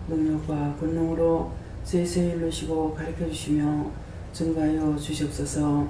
능력과 권능으로 세세히 이루시고 가르쳐 주시며 증가하여 주시옵소서.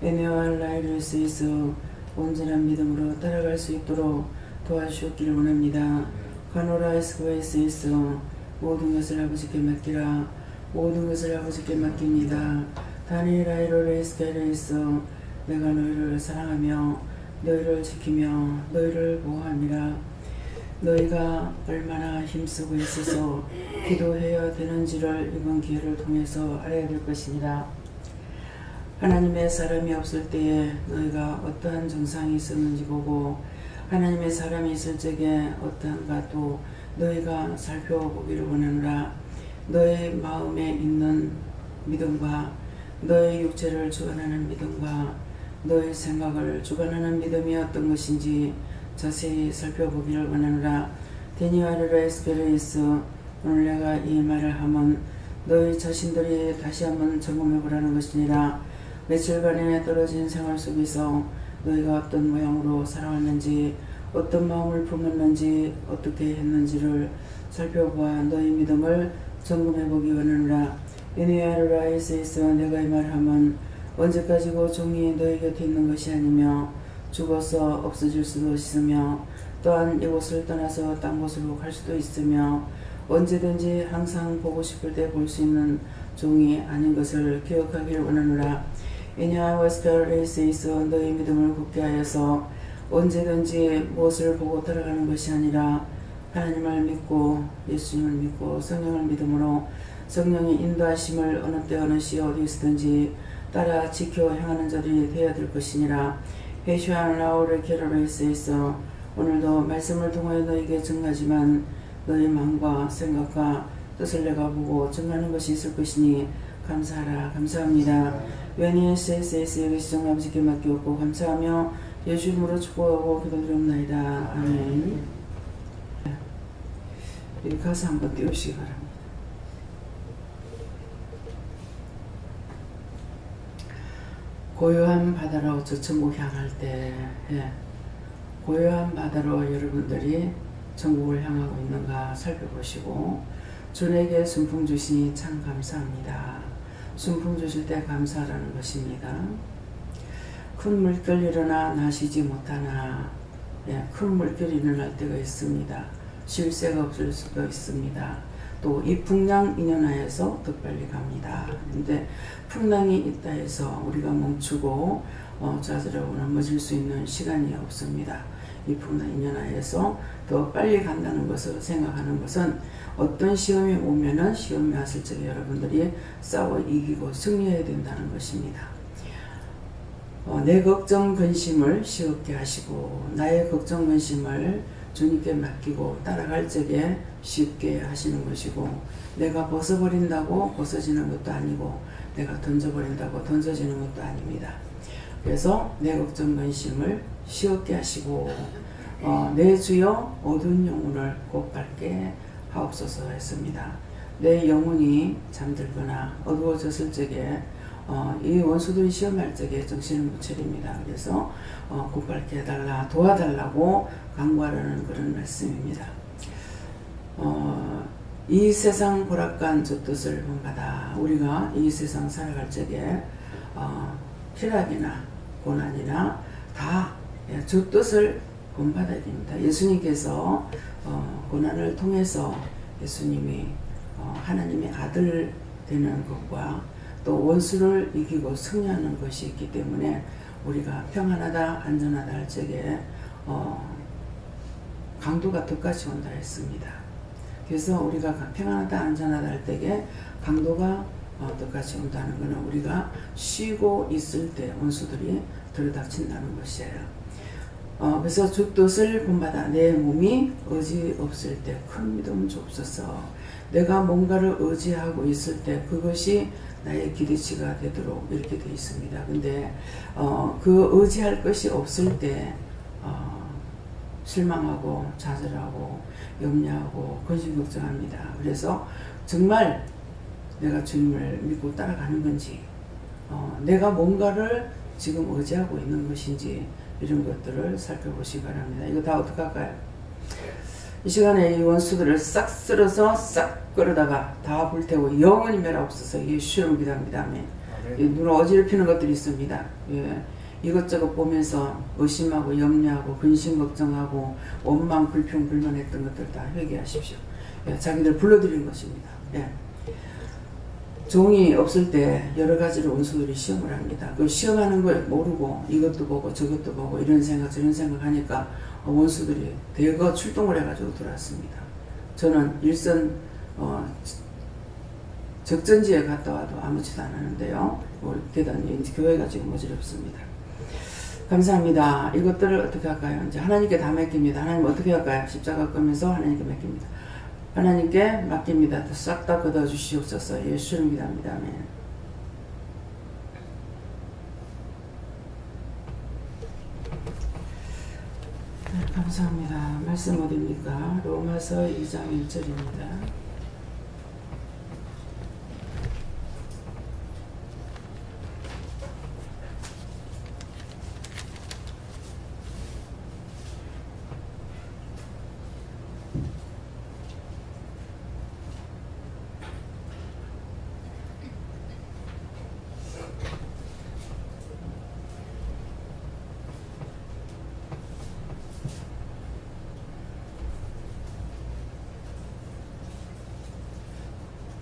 애매와 라이르스에서 온전한 믿음으로 따라갈 수 있도록 도와주셨기를 원합니다. 가노라 에스코에스에서 모든 것을 아버지께 맡기라. 모든 것을 아버지께 맡깁니다. 다니엘아이로레 에스케레에서 내가 너희를 사랑하며 너희를 지키며 너희를 보호함이라. 너희가 얼마나 힘쓰고 있어서 기도해야 되는지를 이번 기회를 통해서 알아야 될 것이니라. 하나님의 사람이 없을 때에 너희가 어떠한 정상이 있었는지 보고 하나님의 사람이 있을 적에 어떠한가 또 너희가 살펴보기를 원하노라. 너희 마음에 있는 믿음과 너희 육체를 주관하는 믿음과 너희 생각을 주관하는 믿음이 어떤 것인지 자세히 살펴보기를 원하노라. 데니아르라 에스페레이스 오늘 내가 이 말을 하면 너희 자신들이 다시 한번 점검해 보라는 것이니라. 며칠간에 떨어진 생활 속에서 너희가 어떤 모양으로 살아왔는지 어떤 마음을 품었는지 어떻게 했는지를 살펴보아 너희 믿음을 점검해 보기 원하노라. 데니아르라 에스에서 내가 이 말을 하면 언제까지고 종이 너희 곁에 있는 것이 아니며 죽어서 없어질 수도 있으며 또한 이곳을 떠나서 딴 곳으로 갈 수도 있으며 언제든지 항상 보고 싶을 때 볼 수 있는 종이 아닌 것을 기억하기를 원하노라. 이냐 웨스페레이스에 있어 너희 믿음을 굳게 하여서 언제든지 무엇을 보고 따라가는 것이 아니라 하나님을 믿고 예수님을 믿고 성령을 믿음으로 성령의 인도하심을 어느 때 어느 시 어디 있든지 따라 지켜 행하는 자들이 되어야 될 것이니라. 헤슈안 라오르 케로레스에 있어 오늘도 말씀을 통하여 너에게 증가하지만 너의 마음과 생각과 뜻을 내가 보고 증가하는 것이 있을 것이니 감사하라. 감사합니다. 웨니에스에스에 계시정 아버지께 맡기옵고 감사하며 예수 이름으로 축복하고 기도드리옵나이다. 아멘. 여기 가서 한번 띄우시기 바랍니다. 고요한 바다로 저천국 향할 때 고요한 바다로 여러분들이 천국을 향하고 있는가 살펴보시고 주에게 순풍 주시니 참 감사합니다. 순풍 주실 때 감사하라는 것입니다. 큰 물결 일어나 나시지 못하나 큰 물결이 일어날 때가 있습니다. 쉴 새가 없을 수도 있습니다. 또 이 풍랑 인연하여서 더 빨리 갑니다. 근데 풍랑이 있다 해서 우리가 멈추고 좌절하고 넘어질 수 있는 시간이 없습니다. 이 풍랑 인연하여서 더 빨리 간다는 것을 생각하는 것은 어떤 시험이 오면은 시험이 왔을 적에 여러분들이 싸워 이기고 승리해야 된다는 것입니다. 내 걱정 근심을 쉬겁게 하시고 나의 걱정 근심을 주님께 맡기고 따라갈 적에 쉽게 하시는 것이고 내가 벗어버린다고 벗어지는 것도 아니고 내가 던져버린다고 던져지는 것도 아닙니다. 그래서 내 걱정 근심을 쉬겁게 하시고 내 주여 어두운 영혼을 곧 밝게 하옵소서 했습니다. 내 영혼이 잠들거나 어두워졌을 적에 이 원수들이 시험할 적에 정신을 못 차립니다. 그래서 곧 밝게 해달라 도와달라고 간구하라는 그런 말씀입니다. 이 세상 보락간 저 뜻을 본받아 우리가 이 세상 살아갈 적에 희락이나 고난이나 다 저 뜻을 본받아야 됩니다. 예수님께서 고난을 통해서 예수님이 하나님의 아들 되는 것과 또 원수를 이기고 승리하는 것이 있기 때문에 우리가 평안하다 안전하다 할 적에 강도가 덕같이 온다 했습니다. 그래서 우리가 평안하다 안전하다 할 때에 강도가 덕같이 온다는 것은 우리가 쉬고 있을 때 원수들이 들이닥친다는 것이에요. 그래서 주 뜻을 본받아 내 몸이 의지 없을 때 큰 믿음 주옵소서. 내가 뭔가를 의지하고 있을 때 그것이 나의 기대치가 되도록 이렇게 되어 있습니다. 근데 그 의지할 것이 없을 때 실망하고 좌절하고 염려하고 근심걱정합니다. 그래서 정말 내가 주님을 믿고 따라가는 건지 내가 뭔가를 지금 의지하고 있는 것인지 이런 것들을 살펴보시기 바랍니다. 이거 다 어떻게 할까요? 이 시간에 이 원수들을 싹 쓸어서 싹 끌어다가 다 불태우고 영원히 멸하옵소서. 예수를 기도합니다. 아멘. 눈을 어지럽히는 것들이 있습니다. 예. 이것저것 보면서 의심하고 염려하고 근심 걱정하고 원망 불평 불만했던 것들 다 회개하십시오. 예. 자기들 불러들인 것입니다. 예. 종이 없을 때 여러 가지로 원수들이 시험을 합니다. 그 시험하는 걸 모르고 이것도 보고 저것도 보고 이런 생각 저런 생각 하니까 원수들이 대거 출동을 해가지고 들어왔습니다. 저는 일선 적전지에 갔다 와도 아무지도 않았는데요. 계단이 이제 교회가 지금 어지럽습니다. 감사합니다. 이것들을 어떻게 할까요? 이제 하나님께 다 맡깁니다. 하나님 어떻게 할까요? 십자가 끄면서 하나님께 맡깁니다. 하나님께 맡깁니다. 싹 다 걷어 주시옵소서. 예수를 믿습니다. 아멘. 네, 감사합니다. 말씀 어디입니까? 로마서 2장 1절입니다.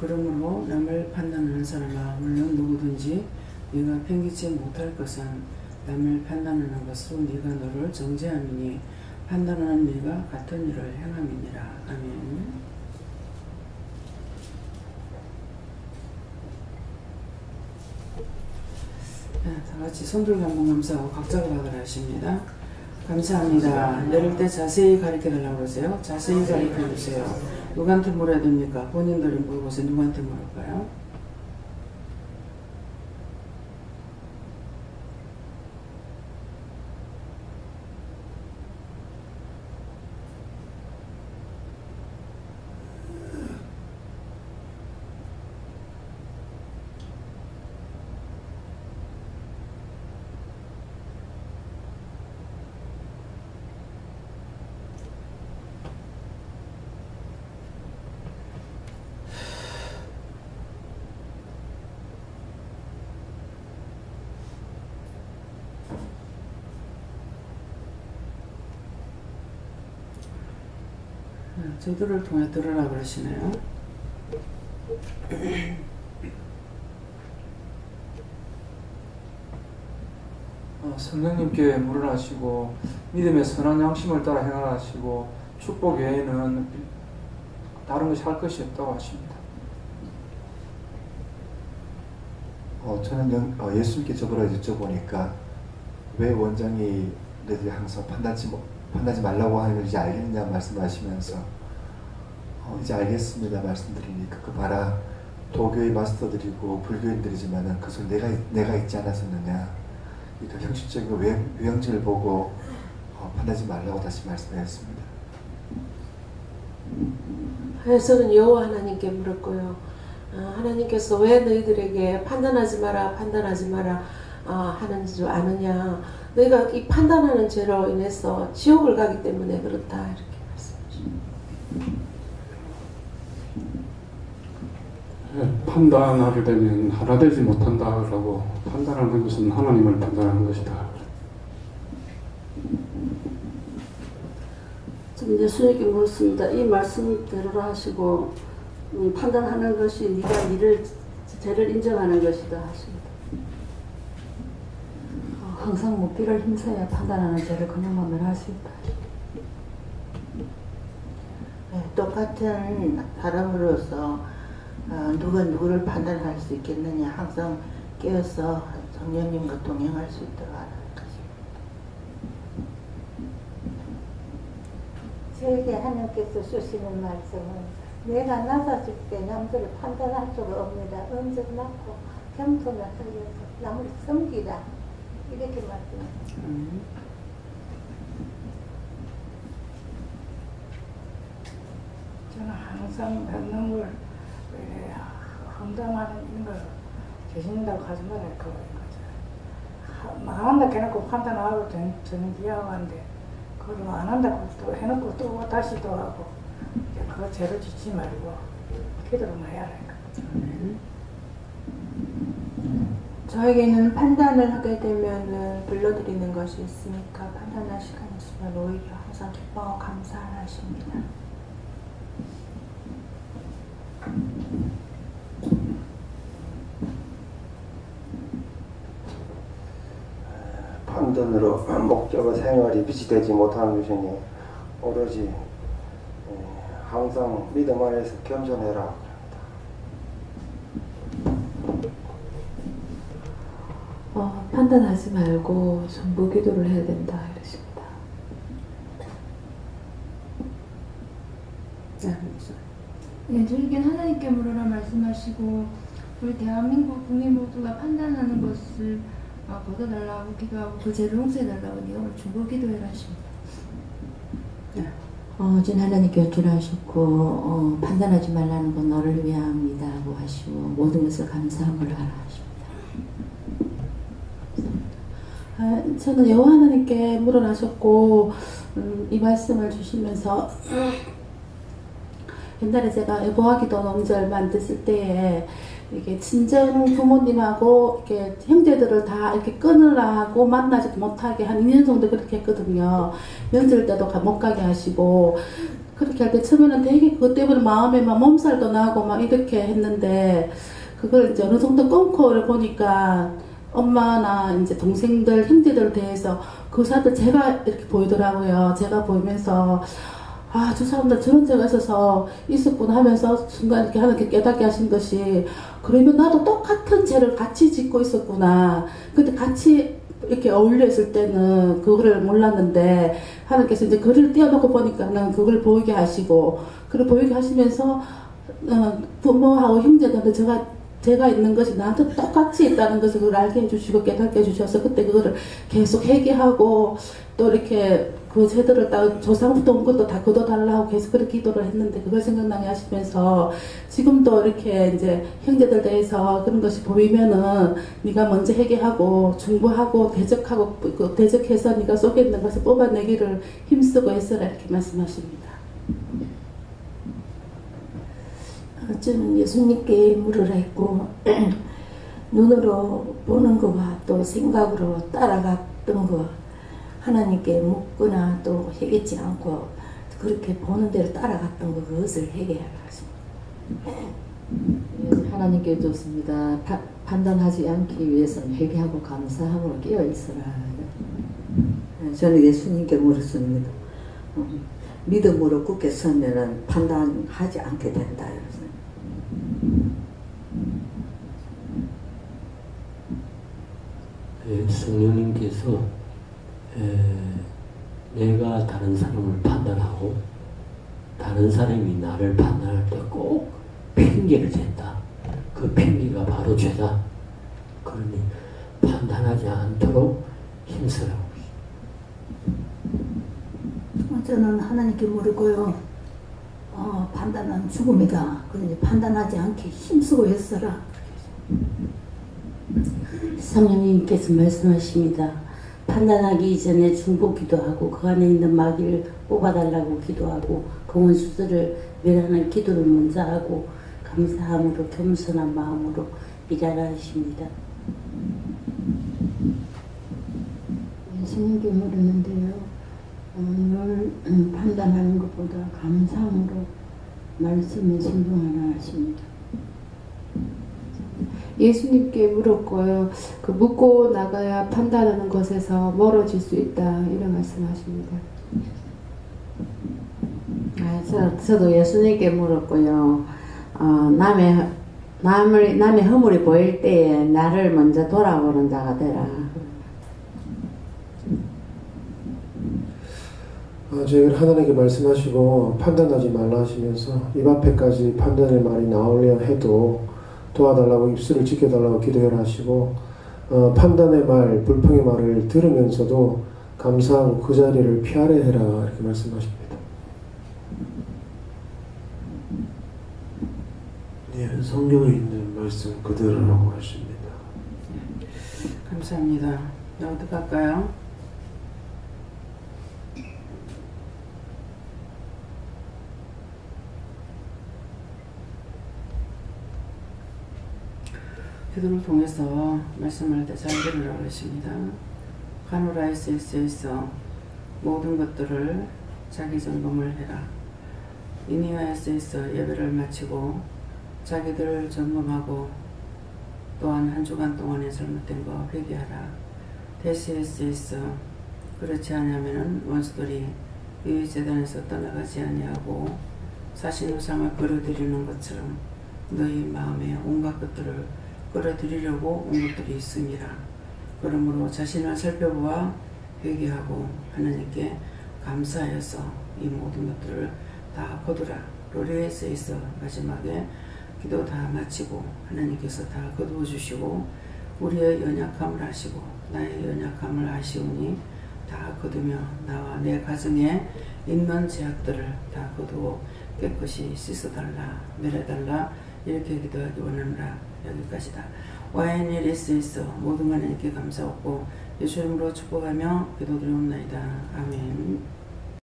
그러므로 남을 판단하는 사람아 물론 누구든지 네가 편기치 못할 것은 남을 판단하는 것으로 네가 너를 정죄함이니 판단하는 네가 같은 일을 행함이니라. 아멘. 네, 다같이 손들고 한번 감사하고 각자가 받으라 하십니다. 감사합니다. 내릴 때 자세히 가르쳐달라고 그러세요. 자세히 가르쳐주세요. 누구한테 물어야 됩니까? 본인들이 물어보세요. 누구한테 물을까요? 저들을 통해 들으라 그러시네요. 성령님께 물으라 하시고 믿음의 선한 양심을 따라 행하라 하시고 축복 외에는 다른 것이 할 것이 없다고 하십니다. 저는 예수님께 저보라 여쭤보니까 왜 원장이 너희들이 항상 판단하지 말라고 하는 걸 이제 알겠느냐 말씀하시면서 이제 알겠습니다 말씀드리니까 그 봐라 도교의 마스터들이고 불교인들이지만은 그 속에 내가 있지 않았었느냐 그 형식적인 외형질을 보고 판단하지 말라고 다시 말씀하셨습니다. 저는 여호와 하나님께 물었고요. 하나님께서 왜 너희들에게 판단하지 마라 하는 줄 아느냐. 너희가 이 판단하는 죄로 인해서 지옥을 가기 때문에 그렇다 이렇게 말씀하십니다. 판단하게 되면 하나 되지 못한다라고 판단하는 것은 하나님을 판단하는 것이다. 저는 예수님께 묻습니다. 이 말씀대로 하시고 판단하는 것이 네가 죄를 인정하는 것이다 하십니다. 항상 목표를 힘써야 판단하는 죄를 그냥만 멸할 수 있다. 네, 똑같은 사람으로서 누가 누구를 판단할 수 있겠느냐. 항상 깨어서 성령님과 동행할 수 있도록 하는 것입니다. 저에게 하나님께서 주시는 말씀은 내가 낮아질 때 남들을 판단할 수가 없니다. 엄정하고 겸손하게 여서 남을 섬기라. 이렇게 말씀합니다. 저는 항상 남는 걸 험담하는 이런 걸 계신다고 하지 말아야 그거 거죠. 나간다 해놓고 판단하고 저는 기하고 하는데 그걸 안 한다고 또 해놓고 또 다시 또 하고 그 죄를 짓지 말고 기도로만 해야 하니까. 저에게는 판단을 하게 되면은 불러드리는 것이 있으니까 판단할 시간이 있으면 오히려 항상 기뻐하고 감사하십니다. 판단으로 목적과 생활이 빛이 되지 못하는 것이니 오로지 항상 믿음 안에서 겸손해라. 판단하지 말고 전부 기도를 해야 된다 이러십니다. 네, 저에겐 하나님께 물으라 말씀하시고 우리 대한민국 국민 모두가 판단하는 것을 걷어달라고 기도하고 그 죄를 용서해달라고 네가 오늘 중보 기도해라 하십니다. 진 하나님께 여쭈라하셨고 판단하지 말라는 건 너를 위함이다고 하시고 모든 것을 감사함으로 하라 하십니다. 저는 여호와 하나님께 물으라 하셨고 이 말씀을 주시면서 옛날에 제가 애보하기도 명절 만드실 때에 이게 친정 부모님하고 이렇게 형제들을 다 이렇게 끊으라고 만나지도 못하게 한 2년 정도 그렇게 했거든요. 명절 때도 못 가게 하시고 그렇게 할 때 처음에는 되게 그것 때문에 마음에 막 몸살도 나고 막 이렇게 했는데 그걸 이제 어느 정도 끊고 보니까 엄마나 이제 동생들, 형제들 대해서 그 사람들 제가 이렇게 보이더라고요. 제가 보이면서 아, 저 사람들 저런 죄가 있었구나 하면서 순간 이렇게 하나님께 깨닫게 하신 것이 그러면 나도 똑같은 죄를 같이 짓고 있었구나. 근데 같이 이렇게 어울려 있을 때는 그거를 몰랐는데 하나님께서 이제 글을 띄워놓고 보니까는 그걸 보이게 하시고 그걸 보이게 하시면서 부모하고 형제들한테 제가 있는 것이 나한테 똑같이 있다는 것을 그걸 알게 해주시고 깨닫게 해주셔서 그때 그거를 계속 회개하고 또 이렇게 그 죄들을 조상부터 온 것도 다 걷어달라고 계속 그렇게 기도를 했는데 그걸 생각나게 하시면서 지금도 이렇게 이제 형제들 대해서 그런 것이 보이면은 네가 먼저 회개하고 중보하고 대적해서 네가 속에 있는 것을 뽑아내기를 힘쓰고 애써라 이렇게 말씀하십니다. 저는 예수님께 물으라 했고 눈으로 보는 것과 또 생각으로 따라갔던 것 하나님께 묻거나 또 회개치 않고 그렇게 보는 대로 따라갔던 것 그것을 회개하라 하십니다. 하나님께 좋습니다. 판단하지 않기 위해서는 회개하고 감사함으로 깨어있어라. 저는 예수님께 물었습니다. 믿음으로 굳게 서면은 판단하지 않게 된다. 성령님께서 내가 다른 사람을 판단하고 다른 사람이 나를 판단할 때 꼭 핑계를 댄다. 그 핑계가 바로 죄다. 그러니 판단하지 않도록 힘쓰라고. 저는 하나님께 물었고요. 판단은 죽음이다. 그러니 판단하지 않게 힘쓰고 했어라. 성령님께서 말씀하십니다. 판단하기 이전에 중보 기도하고 그 안에 있는 마귀를 뽑아달라고 기도하고 그 원수들을 멸하는 기도를 먼저 하고 감사함으로 겸손한 마음으로 일하라 하십니다. 예수님께 물었는데요. 늘 판단하는 것보다 감사함으로 말씀에 순종하라 하십니다. 예수님께 물었고요. 그 묻고 나가야 판단하는 것에서 멀어질 수 있다 이런 말씀하십니다. 저도 예수님께 물었고요. 남의 허물이 보일 때에 나를 먼저 돌아보는 자가 되라. 저희를 하나님께 말씀하시고 판단하지 말라 하시면서 입 앞에까지 판단의 말이 나오려 해도 도와달라고 입술을 지켜달라고 기도해라 하시고 판단의 말, 불평의 말을 들으면서도 감사하고 그 자리를 피하려 해라 이렇게 말씀하십니다. 네, 성경에 있는 말씀 그대로라고 하십니다. 감사합니다. 어떻게 할까요? 기도를 통해서 말씀할 때 잘 들으라고 그러십니다. 가누라에서 모든 것들을 자기 점검을 해라. 이니와에서 예배를 마치고 자기들을 점검하고 또한 한 주간 동안에 잘못된 거 회개하라. 대시에서 그렇지 않으면 원수들이 이 재단에서 떠나가지 아니하고 사신우상을 끌어들이는 것처럼 너희 마음에 온갖 것들을 끌어들이려고 온 것들이 있음이라. 그러므로 자신을 살펴보아 회개하고 하나님께 감사하여서 이 모든 것들을 다 거두라. 로레에서 마지막에 기도 다 마치고 하나님께서 다 거두어 주시고 우리의 연약함을 아시고 나의 연약함을 아시오니 다 거두며 나와 내 가정에 있는 죄악들을 다 거두어 깨끗이 씻어달라 멸해달라 이렇게 기도하기 원합니다. 여기까지다. YNLS에서 모든 하나님께 감사하고 예수 이름으로 축복하며 기도드리옵나이다. 아멘.